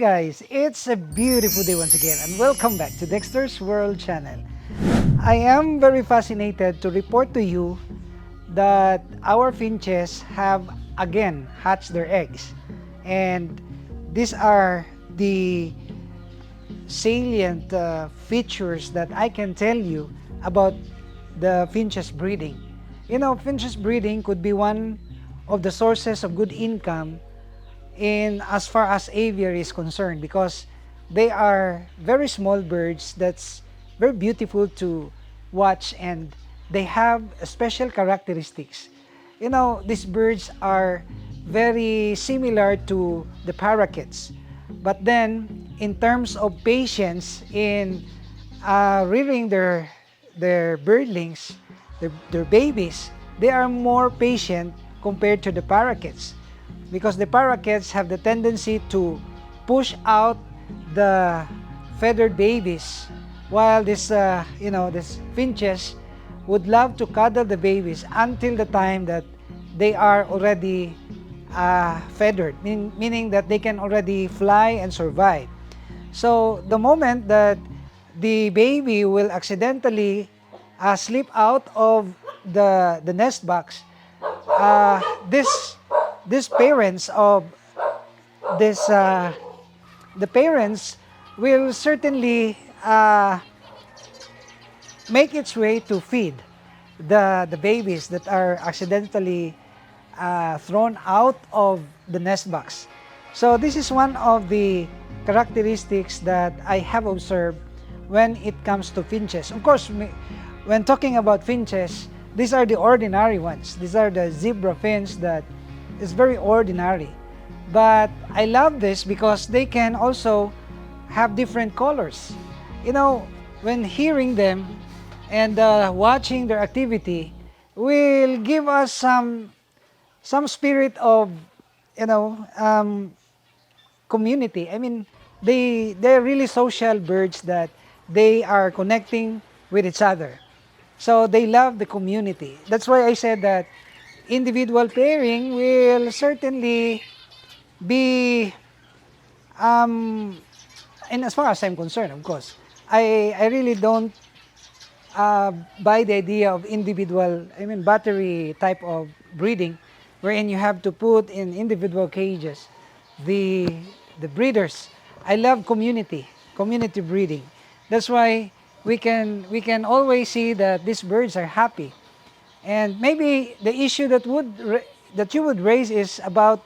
guys, it's a beautiful day once again and welcome back to Dexter's World channel. I am very fascinated to report to you that our finches have again hatched their eggs, and these are the salient features that I can tell you about the finches breeding. You know, finches breeding could be one of the sources of good income in as far as aviary is concerned, because they are very small birds that's very beautiful to watch, and they have special characteristics. You know, these birds are very similar to the parakeets, but then in terms of patience in rearing their birdlings, their babies, they are more patient compared to the parakeets, because the parakeets have the tendency to push out the feathered babies, while these finches would love to cuddle the babies until the time that they are already feathered, meaning that they can already fly and survive. So the moment that the baby will accidentally slip out of the nest box, these parents of this the parents will certainly make its way to feed the babies that are accidentally thrown out of the nest box. So this is one of the characteristics that I have observed when it comes to finches. Of course, when talking about finches, these are the ordinary ones. These are the zebra finch that is very ordinary. But I love this because they can also have different colors. You know, when hearing them and watching their activity will give us some spirit of, community. I mean, they're really social birds that they are connecting with each other. So they love the community. That's why I said that individual pairing will certainly be, and as far as I'm concerned, of course, I really don't buy the idea of battery type of breeding, wherein you have to put in individual cages the breeders. I love community breeding. That's why we can always see that these birds are happy. And maybe the issue that you would raise is about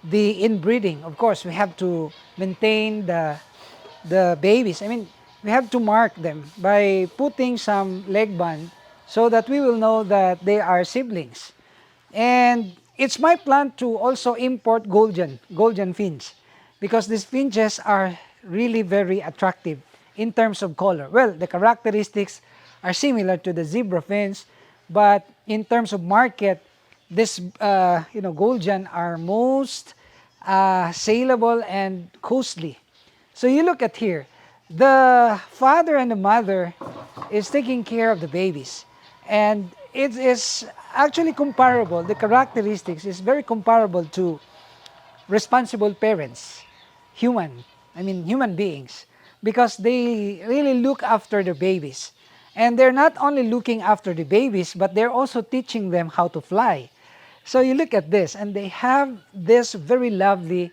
the inbreeding. Of course, we have to maintain the babies. I mean, we have to mark them by putting some leg band so that we will know that they are siblings. And it's my plan to also import golden finch, because these finches are really very attractive in terms of color. Well, the characteristics are similar to the zebra finch, but in terms of market, this golden are most saleable and costly. So you look at here, the father and the mother is taking care of the babies, and it is actually comparable. The characteristics is very comparable to responsible parents, human beings, because they really look after the babies. And they're not only looking after the babies, but they're also teaching them how to fly. So you look at this, and they have this very lovely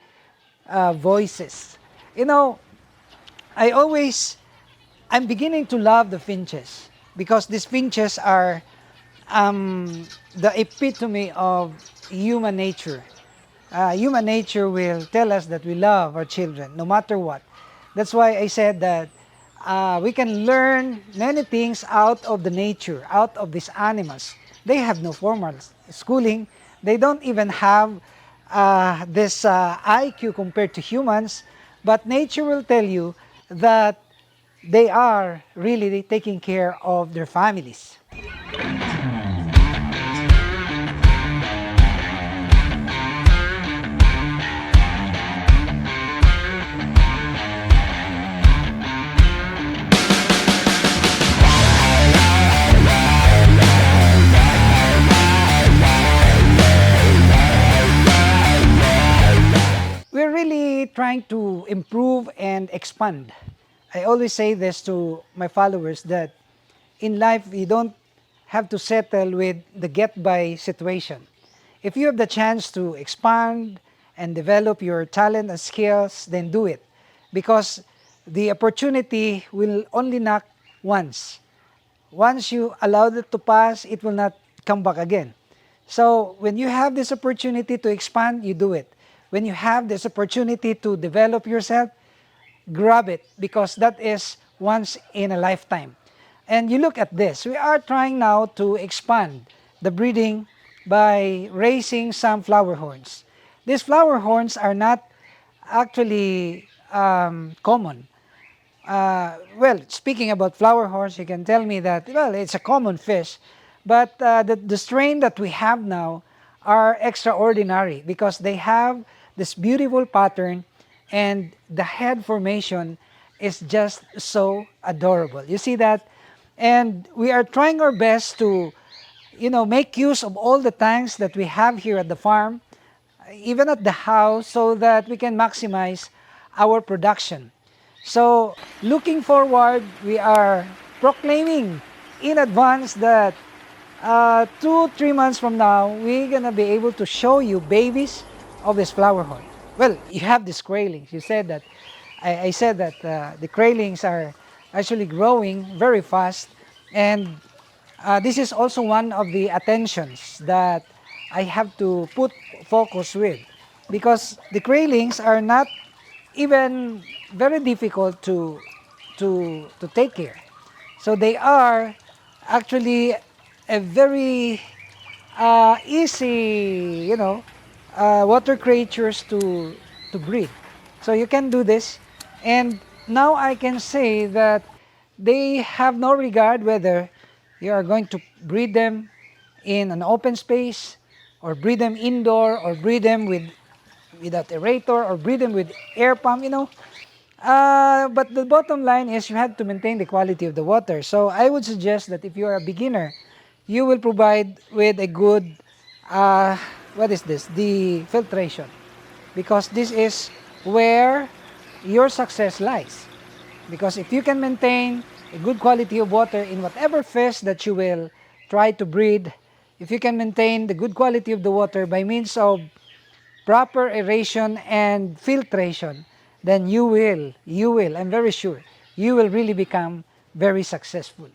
voices. You know, I'm beginning to love the finches, because these finches are the epitome of human nature. Human nature will tell us that we love our children no matter what. That's why I said that we can learn many things out of the nature, out of these animals. They have no formal schooling. They don't even have this IQ compared to humans. But nature will tell you that they are really taking care of their families. really trying to improve and expand. I always say this to my followers that in life you don't have to settle with the get by situation. If you have the chance to expand and develop your talent and skills, then do it. Because the opportunity will only knock once. Once you allow it to pass, it will not come back again. So when you have this opportunity to expand, you do it. When you have this opportunity to develop yourself, grab it because that is once in a lifetime. And you look at this, we are trying now to expand the breeding by raising some flower horns. These flower horns are not actually common. Well, speaking about flower horns, you can tell me that, well, it's a common fish, but the strain that we have now are extraordinary because they have this beautiful pattern and the head formation is just so adorable. You see that? And we are trying our best to, make use of all the tanks that we have here at the farm, even at the house, so that we can maximize our production. So looking forward, we are proclaiming in advance that 2-3 months from now, we're gonna be able to show you babies of this flower horn. Well, you have these craylings. You said that, I said that the craylings are actually growing very fast, and this is also one of the attentions that I have to put focus with, because the craylings are not even very difficult to take care. So they are actually a very easy, water creatures to breed. So you can do this, and now I can say that they have no regard whether you are going to breed them in an open space, or breed them indoor, or breed them without aerator, or breed them with air pump. But the bottom line is you have to maintain the quality of the water. So I would suggest that if you are a beginner, you will provide with a good, what is this? The filtration. Because this is where your success lies. Because if you can maintain a good quality of water in whatever fish that you will try to breed, if you can maintain the good quality of the water by means of proper aeration and filtration, then you will, I'm very sure, you will really become very successful.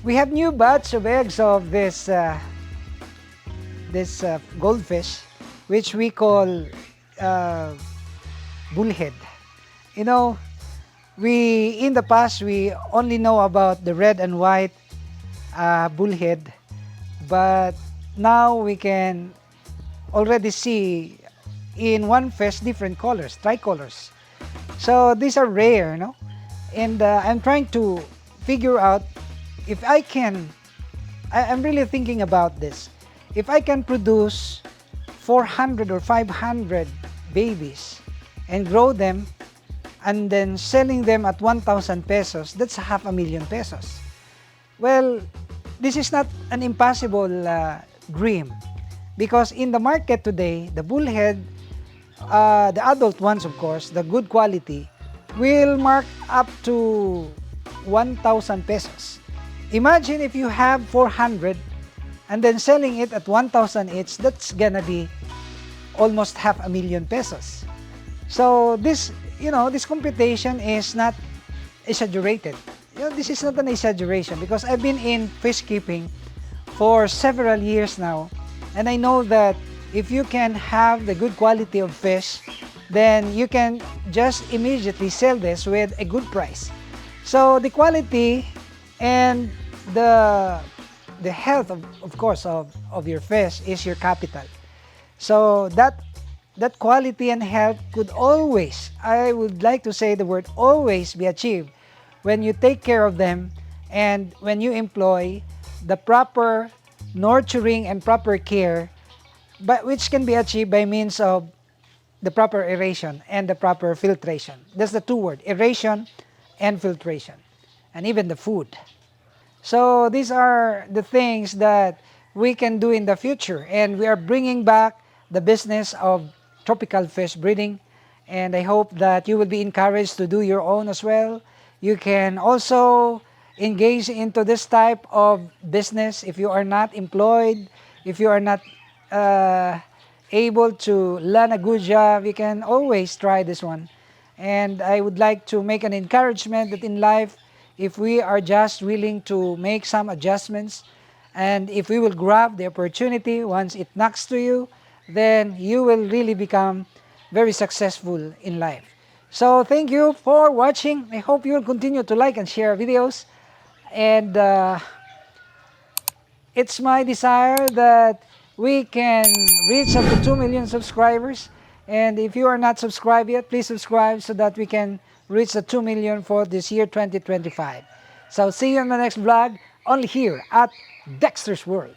We have new batch of eggs of this goldfish, which we call bullhead. In the past we only know about the red and white bullhead, but now we can already see in one fish different colors, tricolors. So these are rare, and I'm trying to figure out if I'm really thinking about this. If I can produce 400 or 500 babies and grow them and then selling them at 1,000 pesos, that's 500,000 pesos. Well, this is not an impossible dream, because in the market today, the bullhead, the adult ones of course, the good quality, will mark up to 1,000 pesos. Imagine if you have 400 and then selling it at 1,000 each, that's gonna be almost 500,000 pesos. So this computation is not exaggerated. This is not an exaggeration, because I've been in fish keeping for several years now, and I know that if you can have the good quality of fish, then you can just immediately sell this with a good price. So the quality and the the health of course of your fish is your capital. So that quality and health could always, I would like to say the word always, be achieved when you take care of them and when you employ the proper nurturing and proper care, but which can be achieved by means of the proper aeration and the proper filtration. That's the two words, aeration and filtration, and even the food. So these are the things that we can do in the future, and we are bringing back the business of tropical fish breeding, and I hope that you will be encouraged to do your own as well. You can also engage into this type of business if you are not employed, if you are not uh, able to learn a good job, you can always try this one. And I would like to make an encouragement that in life, if we are just willing to make some adjustments, and if we will grab the opportunity once it knocks to you, then you will really become very successful in life. So thank you for watching. I hope you will continue to like and share videos. And it's my desire that we can reach up to 2 million subscribers. And if you are not subscribed yet, please subscribe so that we can reach the 2 million for this year 2025. So see you in the next vlog, only here at Dexter's World.